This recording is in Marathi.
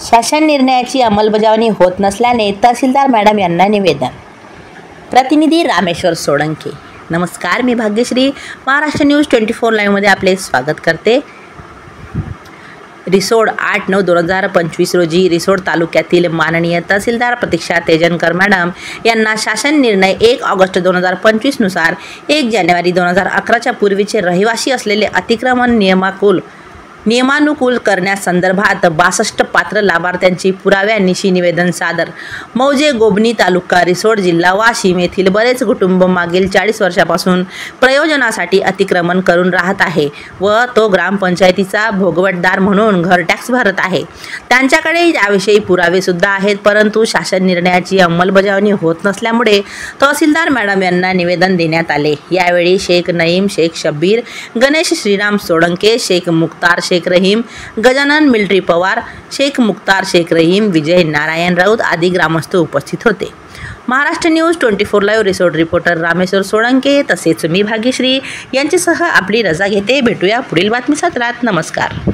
शासन निर्णयाची अंमलबजावणी होत नसल्याने तहसीलदार मॅडम यांना निवेदन। प्रतिनिधी रामेश्वर सोळंके। नमस्कार, मी भाग्यश्री महाराष्ट्र न्यूज 24 लाईव्हमध्ये आपले स्वागत करते। रिसोड 8/9/2025 रोजी रिसोड तालुक्यातील माननीय तहसीलदार प्रतीक्षा तेजनकर मॅडम यांना शासन निर्णय 1 ऑगस्ट 2025 नुसार 1 जानेवारी 2011च्या पूर्वीचे रहिवासी असलेले अतिक्रमण नियमानुकूल करण्यासंदर्भात 62 पात्र लाभार्थ्यांची पुराव्यानिशी निवेदन सादर। मौजे गोबनी तालुका रिसोड जिल्हा वाशिम येथील बरेच कुटुंब मागील 40 वर्षापासून प्रयोजनासाठी अतिक्रमण करून राहत आहे व तो ग्रामपंचायतीचा भोगवटदार म्हणून घर टॅक्स भरत आहे। त्यांच्याकडे याविषयी पुरावे सुद्धा आहेत, परंतु शासन निर्णयाची अंमलबजावणी होत नसल्यामुळे तहसीलदार मॅडम यांना निवेदन देण्यात आले। यावेळी शेख नईम, शेख शब्बीर, गणेश श्रीराम सोळंके, शेख मुख्तार शेख रहीम, गजानन मिलिटरी पवार, शेख मुख्तार शेख रहीम, विजय नारायण राऊत आदी ग्रामस्थ उपस्थित होते। Maharashtra news 24 live Risod reporter Rameshwar Solanke तसेच मी भाग्यश्री यांच्यासह आपली रजा घेते। भेटूया पुढील बातमी सत्रात। नमस्कार।